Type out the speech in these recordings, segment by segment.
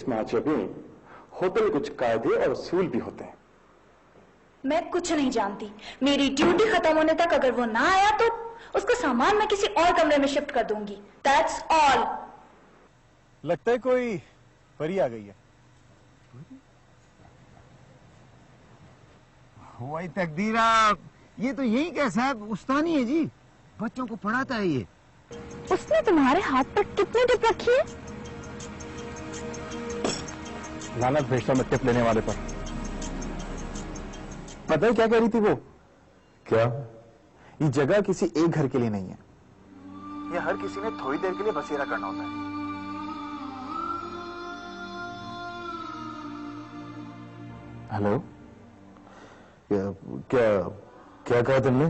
Miss माचवी, hotel कुछ कायदे और उसूल भी होते हैं। मैं कुछ नहीं जानती। मेरी ड्यूटी खत्म होने तक अगर वो ना आया तो उसका सामान मैं किसी और कमरे में शिफ्ट कर दूंगी। That's all. लगता है कोई परी आ गई है। वही तकदीरा, ये तो यही क्या साहब उस्तानी है जी, बच्चों को पढ़ाता है ये। उसने तुम्हारे हाथ पर कितनी टिप रखी है? लानत भेजता मैं टिप लेने वाले पर। पता है क्या कह रही थी वो? क्या? ये जगह किसी एक घर के लिए नहीं है, ये हर किसी ने थोड़ी देर के लिए बसेरा करना होता है। हेलो, क्या क्या कहा तुमने?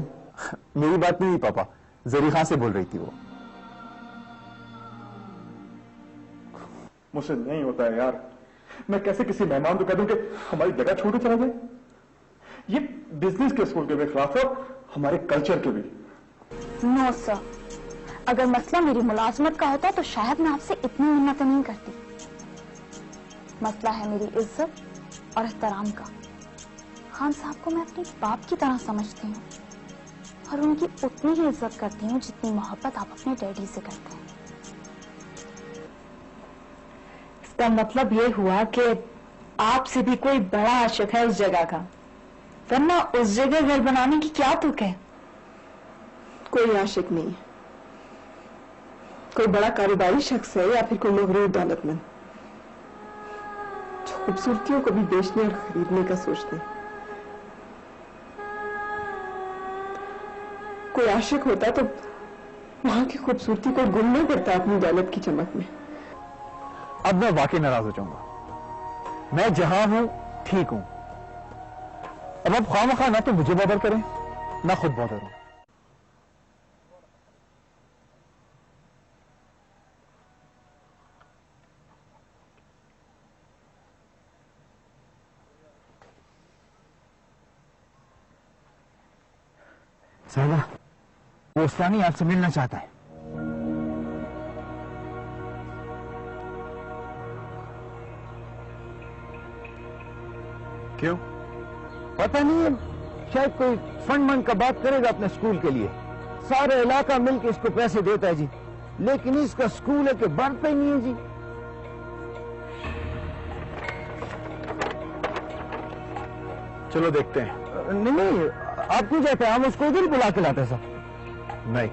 मेरी बात नहीं पापा, जरीखा से बोल रही थी वो। मुझसे नहीं होता है यार। मैं कैसे किसी मेहमान को कह दूं कि हमारी जगह छोड़ के चला जाए? ये बिजनेस के स्कूल के भी खिलाफ है, हमारे कल्चर के भी। नो सर, अगर मसला मेरी मुलाजमत का होता तो शायद मैं आपसे इतनी मिन्नत नहीं करती। मसला है मेरी इज्जत और एहतराम का। खान साहब को मैं अपने बाप की तरह समझती हूँ और उनकी उतनी ही इज्जत करती हूँ जितनी मोहब्बत आप अपने डैडी से करते हैं। इसका मतलब ये हुआ कि आपसे भी कोई बड़ा आशिक है उस जगह का, वरना उस जगह घर बनाने की क्या तुक है? कोई आशिक नहीं है, कोई बड़ा कारोबारी शख्स है या फिर कोई मगरूर दौलतमंद जो खूबसूरतियों को भी बेचने और खरीदने का सोचते हैं। कोई आशिक होता तो वहां की खूबसूरती को गुम नहीं करता अपनी दौलत की चमक में। अब मैं वाकई नाराज हो जाऊंगा। मैं जहां हूं ठीक हूं। अब आप खामखा ना तो मुझे बॉदर करें ना खुद बॉदर हूं। साहिबा, वो उस्तानी आपसे मिलना चाहता है। क्यों? पता नहीं है, शायद कोई फंड का बात करेगा अपने स्कूल के लिए। सारा इलाका मिलकर इसको पैसे देता है जी, लेकिन इसका स्कूल है कि बढ़ता ही नहीं है जी। चलो देखते हैं। नहीं, आप क्यों जाते हैं? हम उसको उधर ही बुला के लाते हैं सब। नहीं,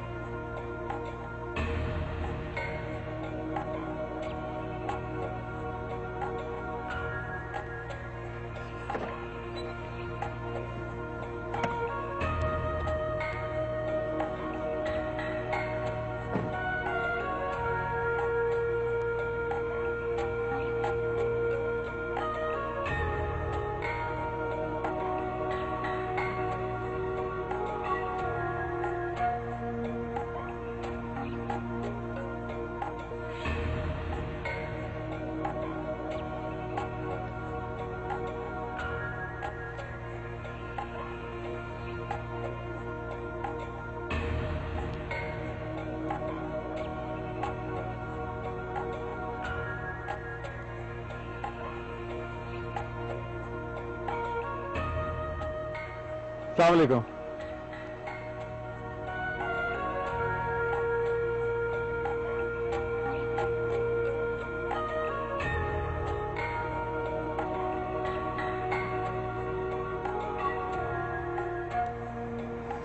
अस्सलाम वालेकुम।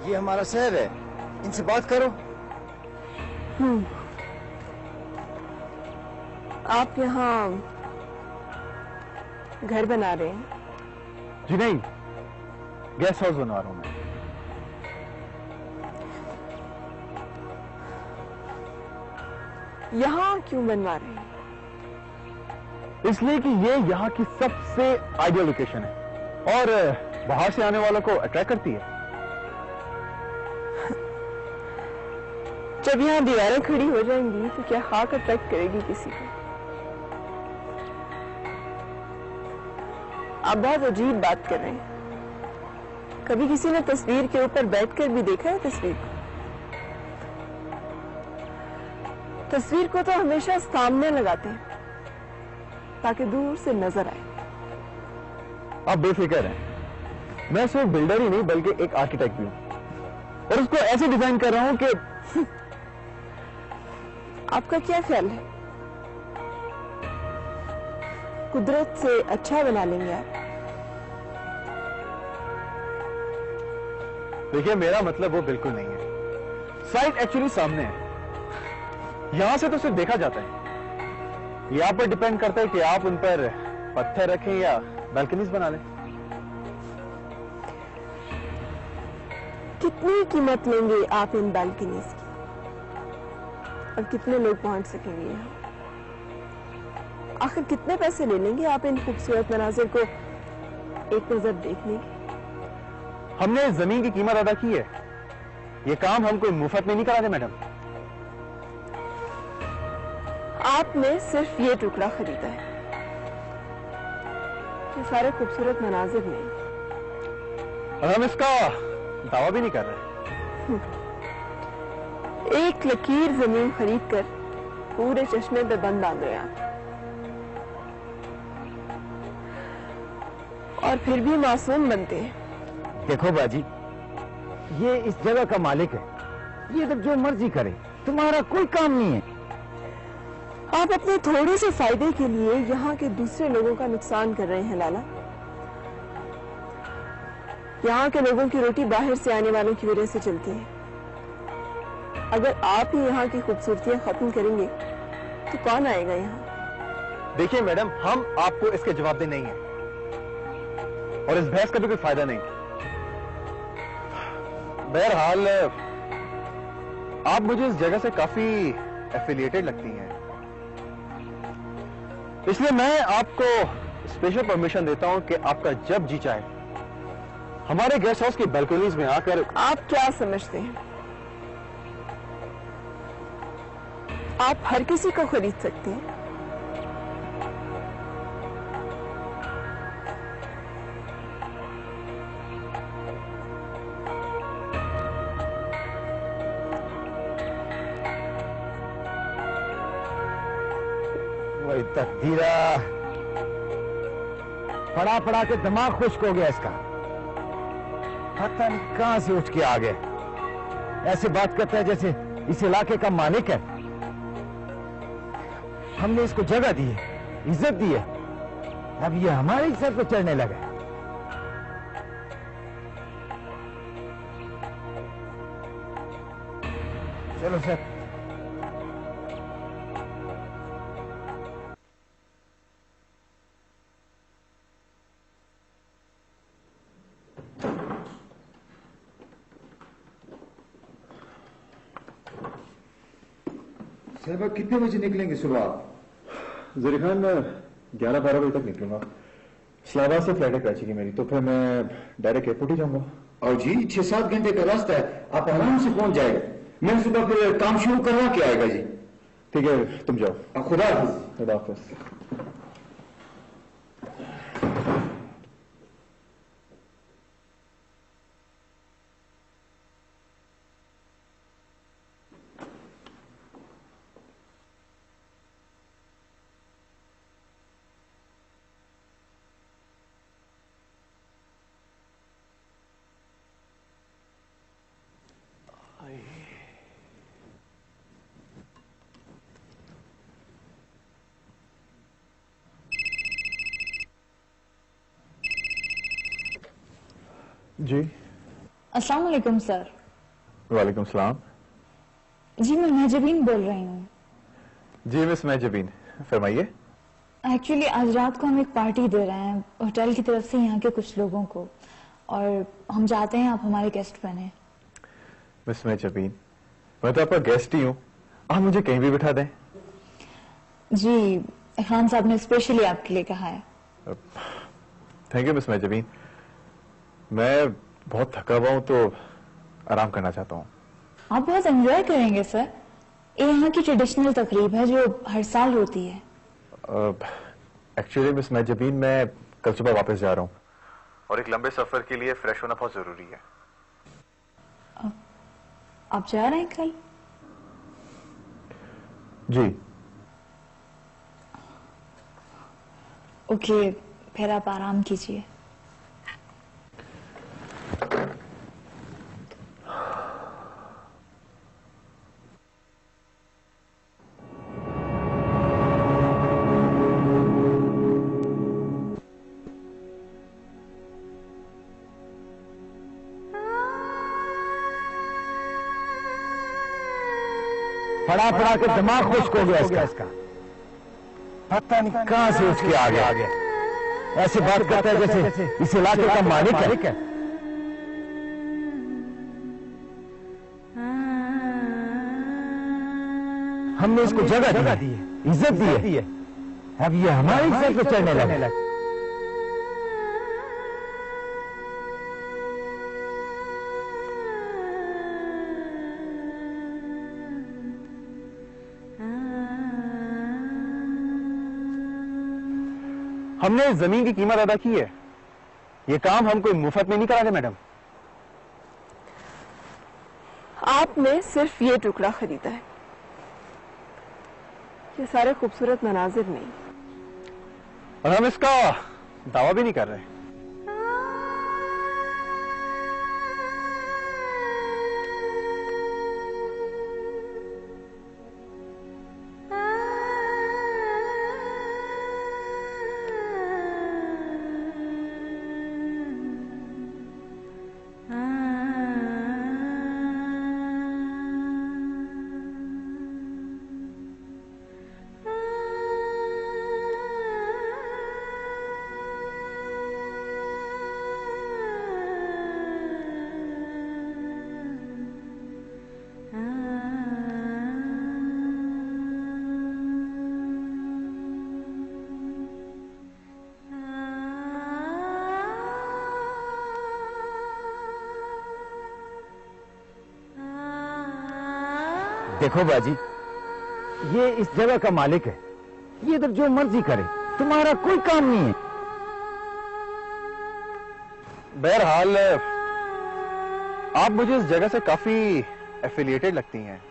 ये हमारा शहर है, इनसे बात करो। आप यहाँ घर बना रहे हैं? जी नहीं, गेस्ट हाउस बनवा रहा हूं मैं। यहाँ क्यों बनवा रहे हैं? इसलिए कि ये यहाँ की सबसे आइडियल लोकेशन है और बाहर से आने वालों को अट्रैक्ट करती है। जब यहाँ दीवारें खड़ी हो जाएंगी तो क्या खाक अट्रैक्ट करेगी किसी को? आप बहुत अजीब बात कर रहे हैं। कभी किसी ने तस्वीर के ऊपर बैठकर भी देखा है तस्वीर को? तस्वीर को तो हमेशा सामने लगाते हैं ताकि दूर से नजर आए। आप बेफिक्र हैं, मैं सिर्फ बिल्डर ही नहीं बल्कि एक आर्किटेक्ट भी हूं, और उसको ऐसे डिजाइन कर रहा हूं कि आपका क्या ख्याल है, कुदरत से अच्छा बना लेंगे आप? देखिए, मेरा मतलब वो बिल्कुल नहीं है। साइट एक्चुअली सामने है, यहां से तो सिर्फ देखा जाता है। ये आप पर डिपेंड करता है कि आप उन पर पत्थर रखें या बालकनीज बना लें। कितनी कीमत लेंगे आप इन बालकनीज की, और कितने लोग पहुंच सकेंगे यहाँ? आखिर कितने पैसे ले लेंगे आप इन खूबसूरत मनाजिर को एक नजर देखने की? हमने जमीन की कीमत अदा की है, ये काम हम कोई मुफ्त में नहीं करा रहे मैडम। आपने सिर्फ ये टुकड़ा खरीदा है, ये सारे खूबसूरत मनाजिर नहीं। और हम इसका दावा भी नहीं कर रहे। एक लकीर जमीन खरीद कर पूरे चश्मे पे बंद डाल दो आप, और फिर भी मासूम बनते हैं। देखो बाजी, ये इस जगह का मालिक है, ये तो जो मर्जी करे, तुम्हारा कोई काम नहीं है। आप अपने थोड़े से फायदे के लिए यहाँ के दूसरे लोगों का नुकसान कर रहे हैं लाला। यहाँ के लोगों की रोटी बाहर से आने वालों की वजह से चलती है। अगर आप ही यहाँ की खूबसूरतियां खत्म करेंगे तो कौन आएगा यहाँ? देखिए मैडम, हम आपको इसके जवाब दे नहीं है, और इस बहस का भी कोई फायदा नहीं। बहरहाल, आप मुझे इस जगह से काफी एफिलिएटेड लगती हैं, इसलिए मैं आपको स्पेशल परमिशन देता हूं कि आपका जब जी चाहे हमारे गेस्ट हाउस की बालकनीज में आकर। आप क्या समझते हैं आप हर किसी को खरीद सकते हैं? वही तकदीरा, पड़ा पड़ा के दिमाग खुश्क हो गया इसका, पता नहीं कहां से उठ के आ गए। ऐसे बात करता है जैसे इस इलाके का मालिक है। हमने इसको जगह दी है, इज्जत दी है, अब ये हमारे ही सर पे चढ़ने लगा। चलो सर। साहब कितने बजे निकलेंगे सुबह आप? जरी खान, मैं 11-12 बजे तक निकलूंगा। इस्लामाबाद से फ्लाइट है कराची की मेरी, तो फिर मैं डायरेक्ट एयरपोर्ट ही जाऊंगा। और जी 6-7 घंटे का रास्ता है, आप आराम से पहुंच जाएगा। मैं सुबह फिर काम शुरू करवा के आएगा जी। ठीक है, तुम जाओ। खुदा हाफिज। खुदा हाफिज। जी, अस्सलाम वालेकुम सर। वालेकुम सलाम। जी, मैं महजबीन बोल रही हूँ। जी मिस महजबीन, फरमाइए। एक्चुअली आज रात को हम एक पार्टी दे रहे हैं होटल की तरफ से यहाँ के कुछ लोगों को, और हम चाहते हैं आप हमारे गेस्ट बने। मिस महजबीन, मैं तो आपका गेस्ट ही हूँ, आप मुझे कहीं भी बिठा दें। जी, खान साहब ने स्पेशली आपके लिए कहा है। थैंक यू मिस महजबीन, मैं बहुत थका हुआ हूं तो आराम करना चाहता हूँ। आप बहुत एंजॉय करेंगे सर, ये यहाँ की ट्रेडिशनल तकरीब है जो हर साल होती है। एक्चुअली मिस महजबीन, मैं कल सुबह वापस जा रहा हूँ, और एक लंबे सफर के लिए फ्रेश होना बहुत जरूरी है। आप जा रहे हैं कल? जी। ओके, फिर आप आराम कीजिए। पढ़ा पढ़ा के दिमाग खुश्क हो गया इसका। पता नहीं कहां से उसके आ गया। ऐसे बात करता है जैसे इस इलाके का मालिक है। हमने इसको जगह दी है, इज्जत दी है। अब ये हमारी इज्जत को चढ़ने लगा। हमने इस जमीन की कीमत अदा की है। ये काम हम कोई मुफ्त में नहीं करा रहे मैडम। आपने सिर्फ ये टुकड़ा खरीदा है, ये सारे खूबसूरत मनाजिर नहीं। और हम इसका दावा भी नहीं कर रहे। देखो बाजी, ये इस जगह का मालिक है। ये इधर जो मर्जी करे, तुम्हारा कोई काम नहीं है। बहरहाल आप मुझे इस जगह से काफी एफिलिएटेड लगती हैं।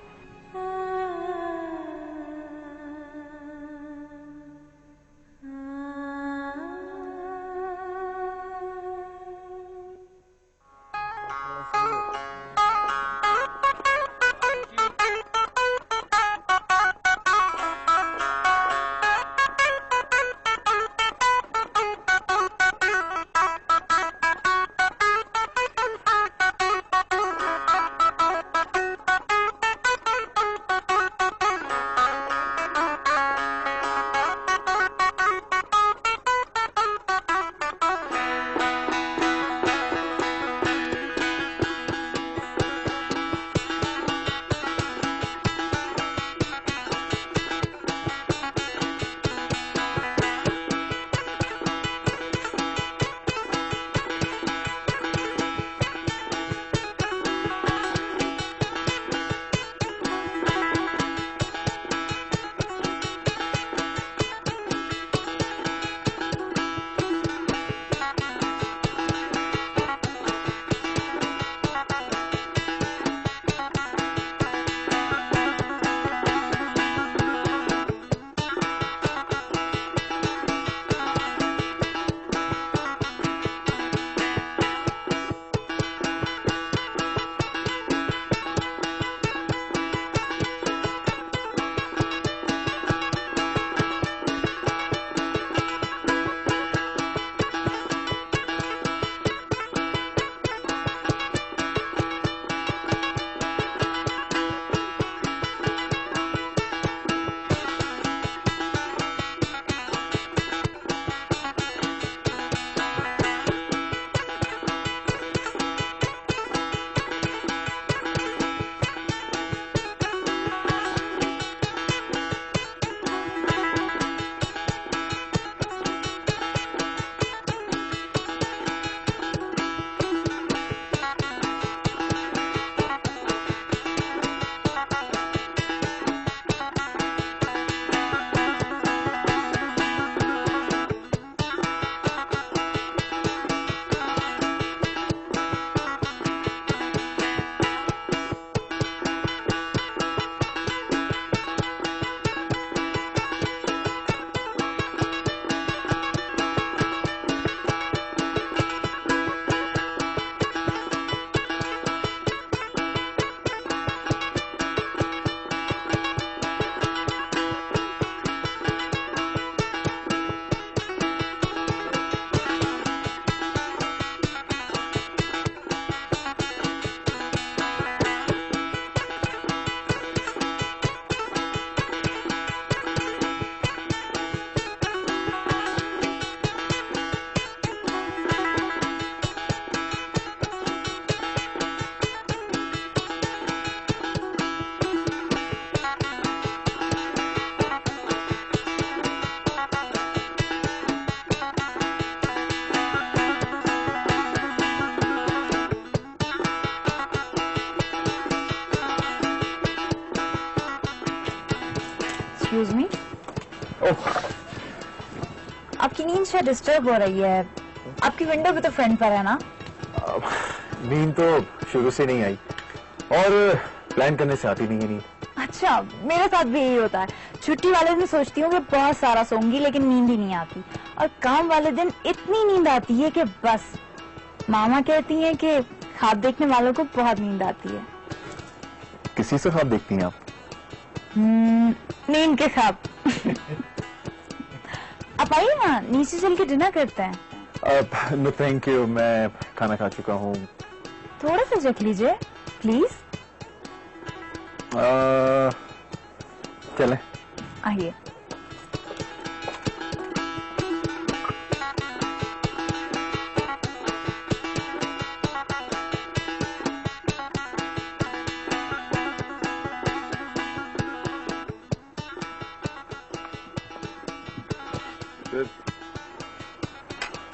एक्सक्यूज मी, ओह, आपकी नींद शायद डिस्टर्ब हो रही है। आपकी विंडो भी तो फ्रंट पर है ना? नींद तो शुरू से नहीं आई और प्लान करने से आती नहीं है नींद। अच्छा, मेरे साथ भी यही होता है। छुट्टी वाले दिन सोचती हूँ कि बहुत सारा सोऊंगी, लेकिन नींद ही नहीं आती, और काम वाले दिन इतनी नींद आती है कि बस। मामा कहती हैं कि ख्वाब देखने वालों को बहुत नींद आती है। किसी से ख्वाब देखती हैं आप? नींद के ख्वाब। आप आइए ना, नीचे चल के डिनर करते हैं। नो थैंक यू, मैं खाना खा चुका हूँ। थोड़ा सा चख लीजिए प्लीज। चलें। आइए।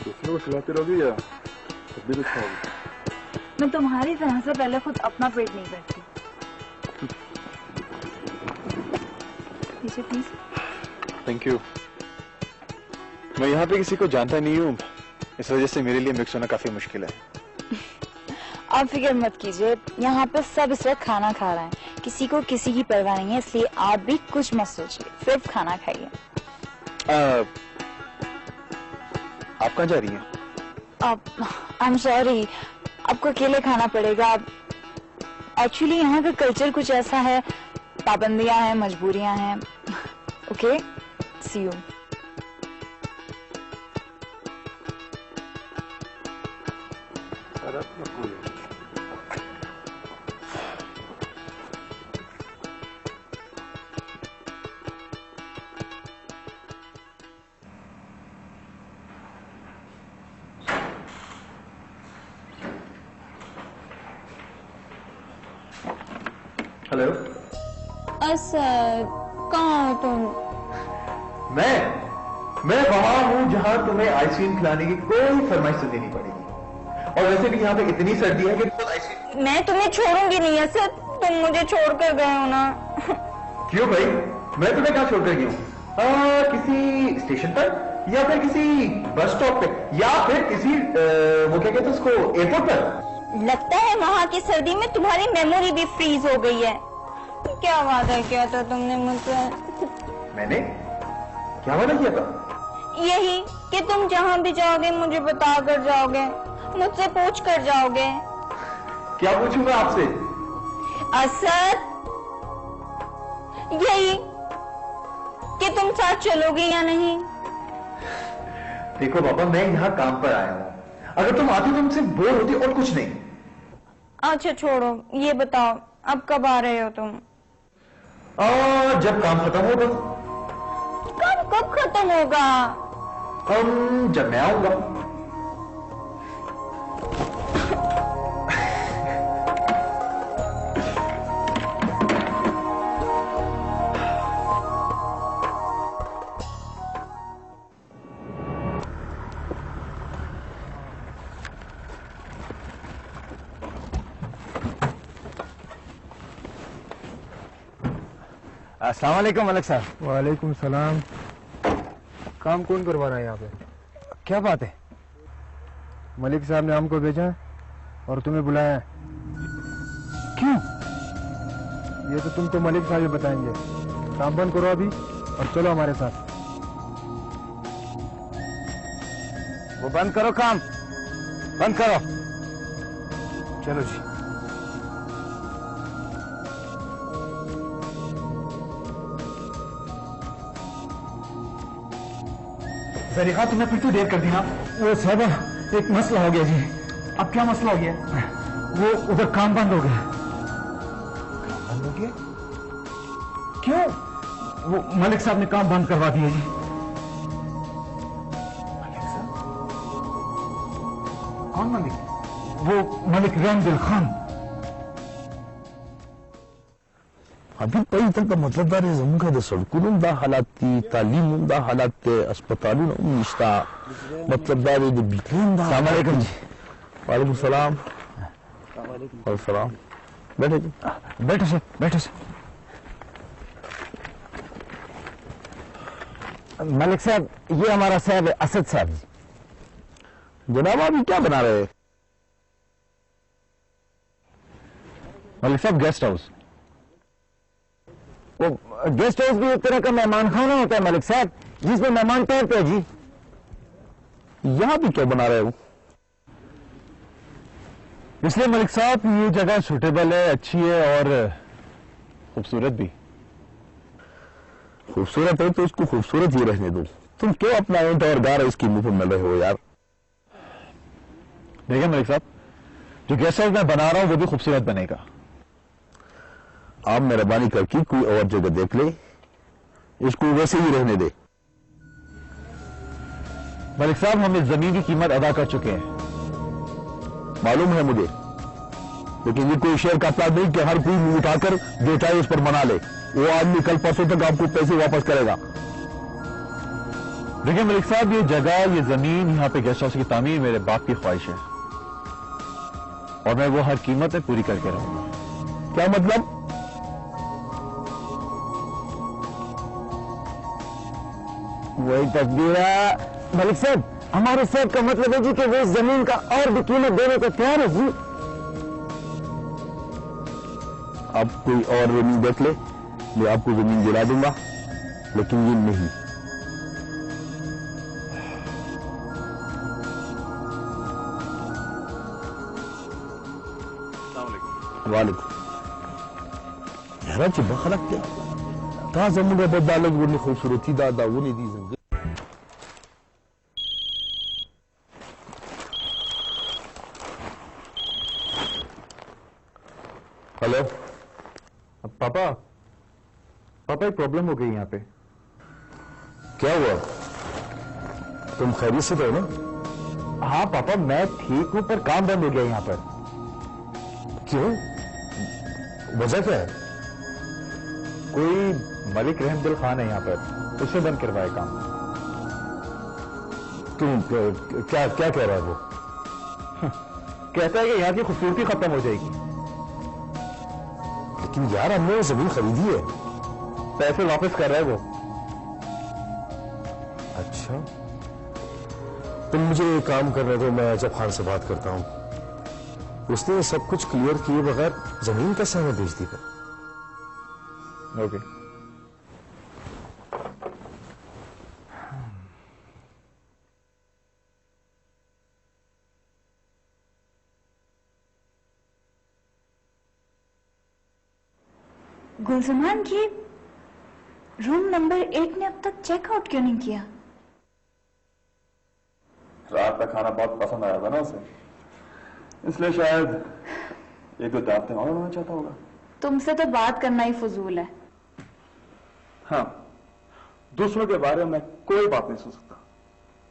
दूसरों को खिलाते रहोगे या खुद भी खाओगे? मैं तुम्हारी तरह से पहले खुद अपना पेट नहीं भरती। प्लीज। Thank you. मैं यहाँ पे किसी को जानता नहीं हूँ, इस वजह से मेरे लिए मिक्स होना काफी मुश्किल है। आप फिक्र मत कीजिए, यहाँ पे सब इस वक्त खाना खा रहे हैं, किसी को किसी की परवाह नहीं है, इसलिए आप भी कुछ मत सोचिए, सिर्फ खाना खाइए। आप कहाँ जा रही हैं? आई एम सॉरी, आपको अकेले खाना पड़ेगा। एक्चुअली यहाँ का कल्चर कुछ ऐसा है, पाबंदियां हैं, मजबूरियां हैं। Okay, see you. Hello. Sir, कहाँ हो तुम? मैं वहां हूँ जहाँ तुम्हें आइसक्रीम खिलाने की कोई फरमाइश सुननी नहीं पड़ेगी, और वैसे भी यहाँ पे इतनी सर्दी है कि आइसक्रीम। मैं तुम्हें छोड़ूंगी नहीं है सर, तुम मुझे छोड़ कर गए हो ना। क्यों भाई, मैं तुम्हें कहाँ छोड़ कर गई हूँ? किसी स्टेशन पर, या फिर किसी बस स्टॉप पे, या फिर किसी वो क्या कहते हैं उसको, एयरपोर्ट पर? लगता है वहाँ की सर्दी में तुम्हारी मेमोरी भी फ्रीज हो गई है। क्या वादा किया था तुमने मुझसे? मैंने क्या वादा किया था? यही कि तुम जहाँ भी जाओगे मुझे बता कर जाओगे, मुझसे पूछ कर जाओगे। क्या पूछूंगा आपसे? असद, यही कि तुम साथ चलोगे या नहीं। देखो पापा, मैं यहाँ काम पर आया हूँ, अगर तुम आती तो मुझसे बोर होती और कुछ नहीं। अच्छा छोड़ो, ये बताओ अब कब आ रहे हो तुम? जब काम खत्म होगा। काम कब खत्म होगा? जब मैं आऊंगा। अस्सलाम वालेकुम मलिक साहब। वालेकुम सलाम। काम कौन करवा रहा है यहाँ पे? क्या बात है? मलिक साहब ने हमको भेजा है और तुम्हें बुलाया है। क्यों? ये तो तुमको मलिक साहब ही बताएंगे। काम बंद करो अभी और चलो हमारे साथ। वो बंद करो, काम बंद करो। चलो जी। जरीखा, तुमने फिर तो देर कर दी ना। वो साहबा, एक मसला हो गया जी। अब क्या मसला हो गया? वो उधर काम बंद हो गया। बंद हो गया? क्यों? वो मलिक साहब ने काम बंद करवा दिया जी। मलिक साहब? कौन मलिक? वो मलिक रमदिल खान। अभी पई तक मतलब दार जमुन द सड़कों दा हालात थी, तालीम दा हालात थे, अस्पतालों निश्ता मतलब दार द बिकरीन दा। अस्सलाम वालेकुम जी। वालेकुम सलाम। वालेकुम सलाम। बैठे जी। बैठो से, बैठो से। मलिक साहब, ये हमारा साहब है, असद साहब जी। जनाब आप ये क्या बना रहे हैं? मलिक साहब गेस्ट हाउस। वो गेस्ट हाउस भी एक तरह का मेहमान खाना होता है मलिक साहब, जिसमें मेहमान ठहरते हैं जी। यहां भी क्या बना रहे हो? इसलिए मलिक साहब ये जगह सुटेबल है, अच्छी है और खूबसूरत भी। खूबसूरत है तो इसको खूबसूरत ही रहने दो। तुम क्यों अपना ईंट और गार इसकी मुंह पे मिल रहे हो यार? देखिए मलिक साहब, जो गेस्ट हाउस मैं बना रहा हूं वो भी खूबसूरत बनेगा। आप मेहरबानी करके कोई और जगह देख ले, इसको वैसे ही रहने दे। मलिक साहब हम इस जमीन की कीमत अदा कर चुके हैं। मालूम है मुझे, लेकिन ये कोई शेयर का प्लान नहीं कि हर कोई मुंह उठाकर जो चाहे उस पर मना ले। वो आदमी कल परसों तक आपको पैसे वापस करेगा। देखिए मलिक साहब, ये जगह, ये जमीन, यहां पे गेस्ट हाउस की तामीर मेरे बाप की ख्वाहिश है और मैं वो हर कीमत में पूरी करके रहूंगा। क्या मतलब? वही तकदीरा मलिक साहब, हमारे साहब का मतलब है जी कि वो इस जमीन का और भी कीमत देने को तैयार है जी। आप कोई और जमीन देख ले, मैं आपको जमीन दिला दूंगा, लेकिन ये नहीं। वालेकुम। ह्याची बखलक ता जमुना बदालत वरनी खूबसूरती दादा वो नहीं दी जिंदगी। हेलो पापा, पापा एक प्रॉब्लम हो गई यहाँ पे। क्या हुआ? तुम खैरियत से हो ना? हाँ पापा, मैं ठीक हूं पर काम बंद हो गया यहाँ पर। क्यों? वजह क्या है? कोई मलिक रहमदिल खान है यहाँ पर, उससे बंद करवाए काम। तुम क्या क्या कह रहा है वो? कहता है कि यहाँ की खूबसूरती खत्म हो जाएगी। लेकिन यार हमने वो जमीन खरीदी है। पैसे वापस कर रहा है वो। अच्छा, तुम मुझे एक काम करने दो, मैं अजब खान से बात करता हूं। उसने सब कुछ क्लियर किए बगैर जमीन कैसे हमें बेच दी? ओके। गुलजमान, ये रूम नंबर 8 ने अब तक चेकआउट क्यों नहीं किया? रात का खाना बहुत पसंद आया था ना उसे, इसलिए शायद एक दो दावतें और होना चाहता होगा। तुमसे तो बात करना ही फजूल है। हाँ, दूसरों के बारे में कोई बात नहीं सुन सकता,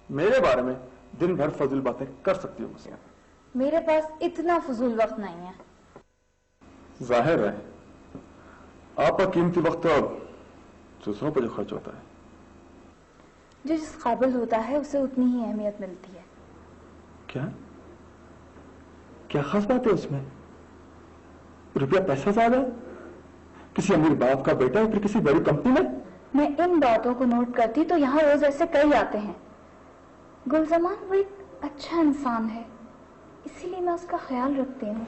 मेरे बारे में दिन भर फजूल बातें कर सकती हो मुझसे। मेरे पास इतना फजूल वक्त नहीं है। जाहिर है आपका कीमती वक्त तो दूसरों पर जो खर्च होता है। जो जिस काबिल होता है उसे उतनी ही अहमियत मिलती है। क्या क्या खास बात है उसमें? रुपया पैसा ज्यादा है, किसी अमीर बाप का बेटा है, फिर किसी बड़ी कंपनी में। मैं इन बातों को नोट करती तो यहाँ रोज ऐसे कई आते हैं। गुलजमान वो एक अच्छा इंसान है, इसीलिए मैं उसका ख्याल रखती हूँ।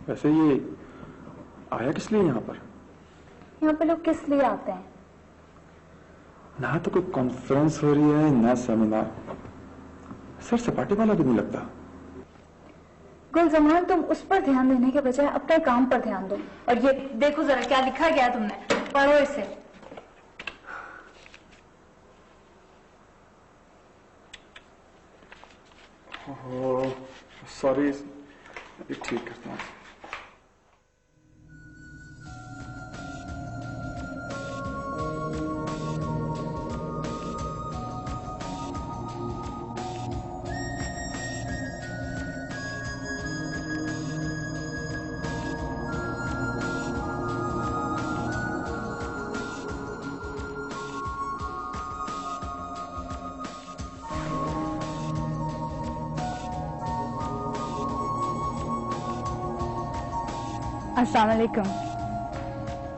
वैसे ये आया किस लिए यहाँ पर? यहाँ पे लोग किस लिए आते हैं? ना तो कोई कॉन्फ्रेंस हो रही है ना सेमिनार, सर सपाटे वाला भी नहीं लगता। गुलजमान, तुम उस पर ध्यान देने के बजाय अपने काम पर ध्यान दो। और ये देखो जरा क्या लिखा गया तुमने, पढ़ो इसे। सॉरी, ठीक करता हूँ। अस्सलाम वालेकुम।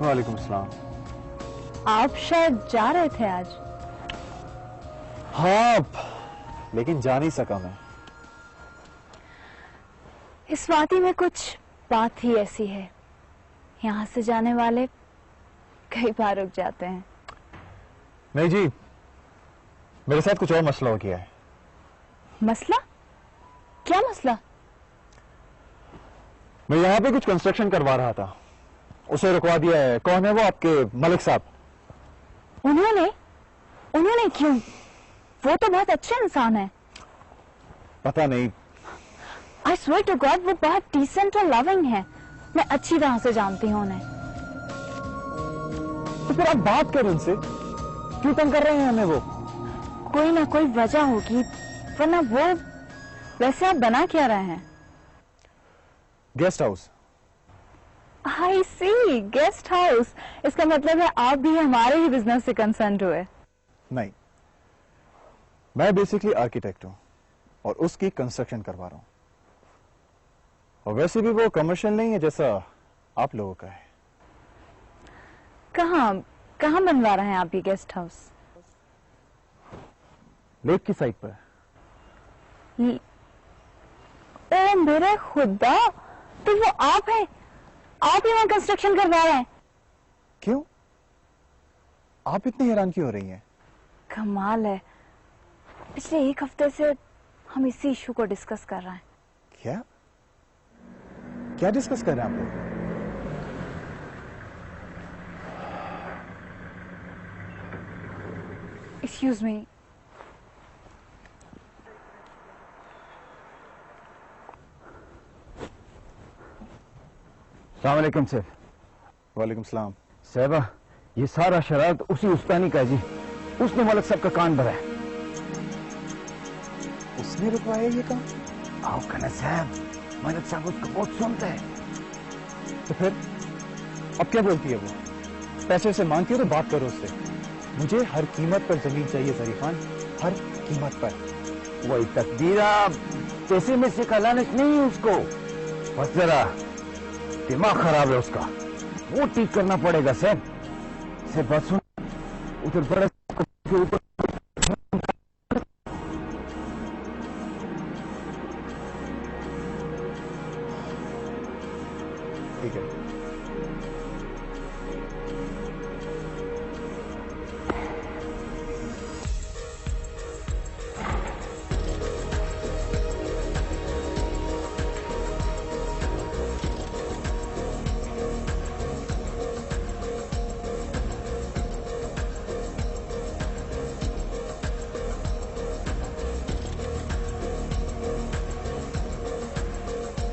वालेकुम सलाम। आप शायद जा रहे थे आज। हाँ, लेकिन जा नहीं सका मैं। इस वादी में कुछ बात ही ऐसी है, यहाँ से जाने वाले कई बार रुक जाते हैं। नहीं जी, मेरे साथ कुछ और मसला हो गया है। मसला? क्या मसला? मैं यहाँ पे कुछ कंस्ट्रक्शन करवा रहा था, उसे रुकवा दिया है। कौन है वो? आपके मलिक साहब। उन्होंने क्यों? वो तो बहुत अच्छे इंसान है। पता नहीं। आई स्वेयर टू गॉड वो बहुत डिसेंट और लविंग है। मैं अच्छी तरह से जानती हूँ उन्हें। तो फिर आप बात करें उनसे, क्यों तंग कर रहे हैं हमें वो? कोई ना कोई वजह होगी, वरना वो। वैसे आप बना क्या रहे हैं? Guest house. I see, guest house. इसका मतलब है आप भी हमारे ही बिजनेस से कंसर्न हुए। नहीं, मैं बेसिकली आर्किटेक्ट हूं और उसकी कंस्ट्रक्शन करवा रहा हूं। और वैसे भी वो कमर्शियल नहीं है जैसा आप लोगों का है। कहाँ बनवा रहे हैं आप ये गेस्ट हाउस? लेक की साइड पर। ओ मेरे खुदा, तो वो आप हैं? आप ही वहां कंस्ट्रक्शन करवा रहे हैं? क्यों? आप इतनी हैरान क्यों हो रही हैं? कमाल है, पिछले एक हफ्ते से हम इसी इशू को डिस्कस कर रहे हैं। क्या क्या डिस्कस कर रहे हैं आप लोग? Excuse me. अस्सलाम वालेकुम सैफ। वालेकुम सलाम। साहबा, ये सारा शरारत उसी उस्तानी का है जी। उसने मलिक साहब का कान भरा है। उसने रुकवाया ये काम? आओ कहना साहब, मलिक साहब उसको बहुत सुनते हैं। तो फिर अब क्या बोलती है वो? पैसे से मांगती हो तो बात करो उससे। मुझे हर कीमत पर जमीन चाहिए जरी खान, हर कीमत पर। वही तकदीरा, पैसे में से का लालच नहीं है उसको, बस जरा दिमाग खराब है उसका, वो ठीक करना पड़ेगा सर। से बस सुन, उधर बड़े के ऊपर ठीक है।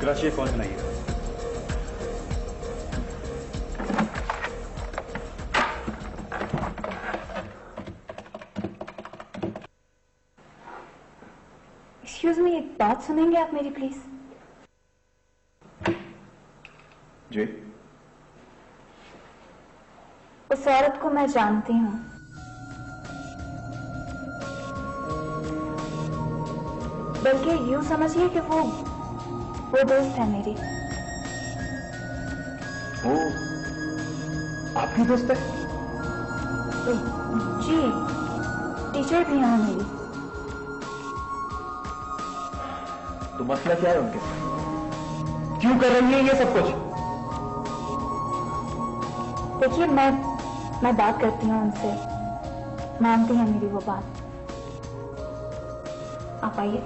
कराची कौन बनाइएगा? एक्सक्यूज मी, एक बात सुनेंगे आप मेरी प्लीज? जी। उस औरत को मैं जानती हूँ। बल्कि यूं समझिए कि वो दोस्त है मेरी। ओ, आपकी दोस्त है? जी, टीचर भी हैं मेरी। तो मसला क्या है उनके साथ? क्यों कर रही है ये सब कुछ? देखिए, मैं बात करती हूँ उनसे, मानती है मेरी वो बात। आप आइए।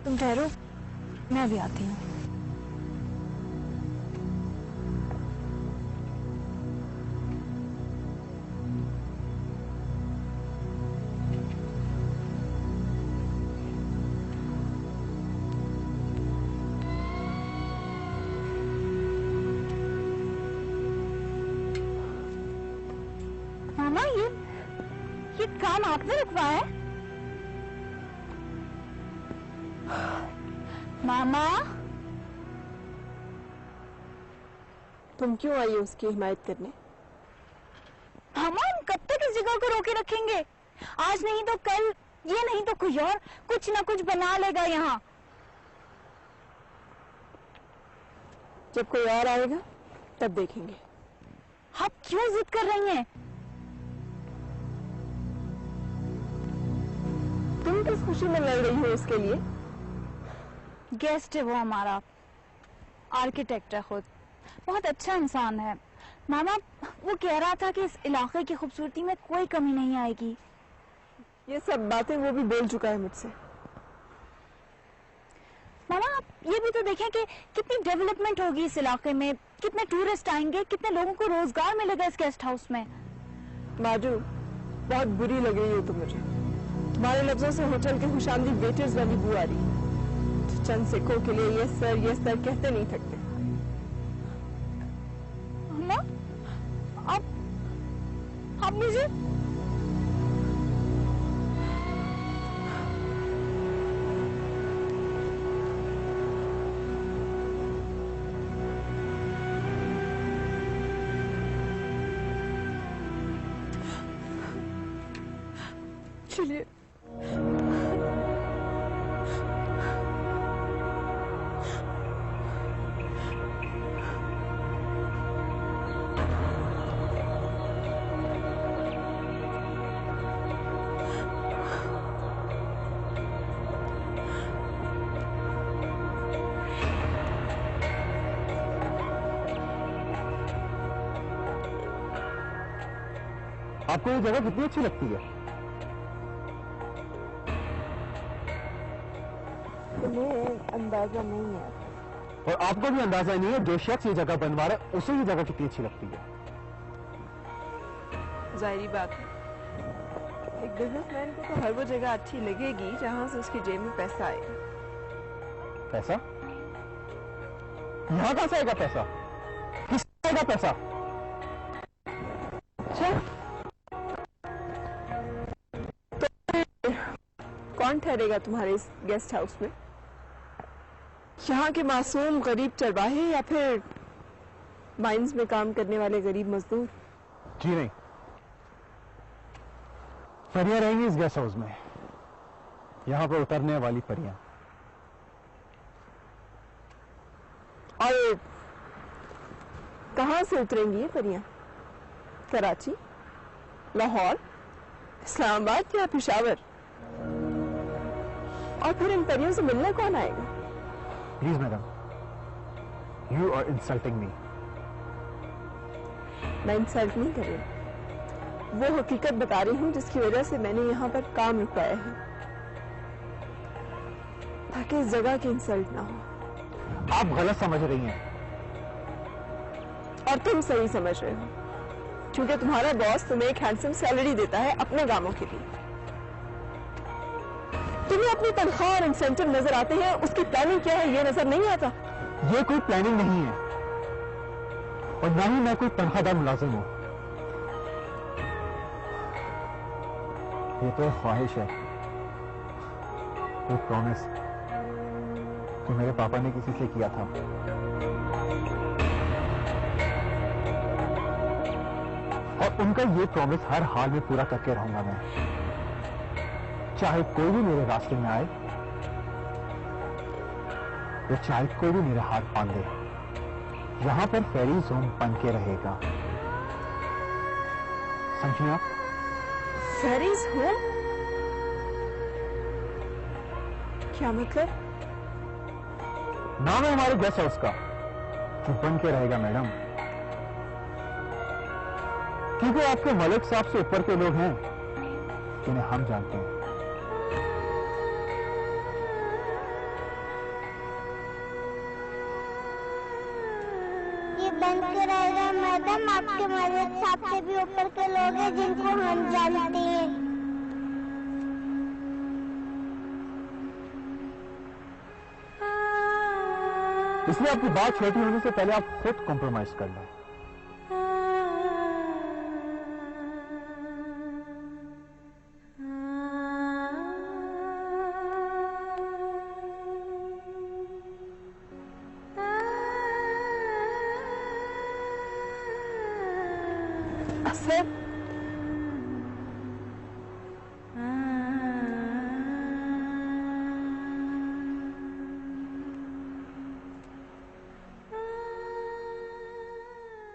तुम ठहरो, मैं अभी आती हूँ। मामा ये काम आपने रुकवाया है? मामा, तुम क्यों आई हो उसकी हिमायत करने? मामा हम कब तक इस जगह को रोके रखेंगे? आज नहीं तो कल, ये नहीं तो कोई और कुछ ना कुछ बना लेगा यहाँ। जब कोई और आएगा तब देखेंगे। आप क्यों जिद कर रही हैं? तुम किस खुशी में लड़ रही हो उसके लिए? गेस्ट है वो हमारा, आर्किटेक्ट है खुद, बहुत अच्छा इंसान है। मामा वो कह रहा था कि इस इलाके की खूबसूरती में कोई कमी नहीं आएगी। ये सब बातें वो भी बोल चुका है मुझसे। मामा आप ये भी तो देखें कि कितनी डेवलपमेंट होगी इस इलाके में, कितने टूरिस्ट आएंगे, कितने लोगों को रोजगार मिलेगा इस गेस्ट हाउस में। माजू, बहुत बुरी लग रही हो तुम मुझे। तुम्हारे लफ्जों से होटल के खुशामदी वेटर्स वाली बू आ रही है, जो चंद सिक्कों के लिए ये सर कहते नहीं थकते। मामा आप मुझे चलिए। आपको ये जगह कितनी अच्छी लगती है? तुम्हें अंदाजा नहीं है। और आपको भी अंदाजा नहीं है जो शख्स ये जगह बनवा रहा है उसे ये जगह कितनी अच्छी लगती है। जाहिर बात है, एक बिजनेसमैन को तो हर वो जगह अच्छी लगेगी जहां से उसकी जेब में पैसा आएगा। पैसा? यहां कहां से आएगा पैसा? किस आएगा पैसा? तो कौन ठहरेगा तुम्हारे इस गेस्ट हाउस में? यहाँ के मासूम गरीब चरवाहे या फिर माइंस में काम करने वाले गरीब मजदूर? जी नहीं, परियां रहेंगी इस गेस्ट हाउस में, यहां पर उतरने वाली परियां। और कहां से उतरेंगी ये परियां? कराची, लाहौर, इस्लामाबाद या पेशावर? और फिर इन परियों से मिलने कौन आएगा? Please madam, you are insulting me. मैं इंसल्ट नहीं कर रही, वो हकीकत बता रही हूँ जिसकी वजह से मैंने यहाँ पर काम रुकवाया है, ताकि इस जगह की इंसल्ट ना हो। आप गलत समझ रही हैं। और तुम सही समझ रहे हो, क्योंकि तुम्हारा बॉस तुम्हें एक हैंडसम सैलरी देता है अपने कामों के लिए। तुम्हें अपनी तनख्वाह और इंसेंटिव नजर आते हैं, उसकी प्लानिंग क्या है ये नजर नहीं आता। ये कोई प्लानिंग नहीं है और ना ही मैं कोई तनख्वाहदार मुलाजिम हूं। ये तो एक ख्वाहिश है, एक प्रॉमिस जो मेरे पापा ने किसी से किया था। और उनका ये प्रॉमिस हर हाल में पूरा करके रहूंगा मैं, चाहे कोई भी मेरे रास्ते में आए या चाहे कोई भी मेरे हाथ बांधे। यहां पर फेरी जोन बन के रहेगा, समझिए आप? फेरीज होम? क्या मतलब? नाम है हमारे गेस्ट हाउस का, जो बन के रहेगा मैडम, क्योंकि आपके मलिक साहब से ऊपर के लोग हैं जिन्हें हम जानते हैं। ये बन के रहेगा मैडम, आपके मलिक साहब से भी ऊपर के लोग हैं जिनको हम जानते हैं। इसलिए आपकी बात छोटी होने से पहले आप खुद कॉम्प्रोमाइज कर लें। सर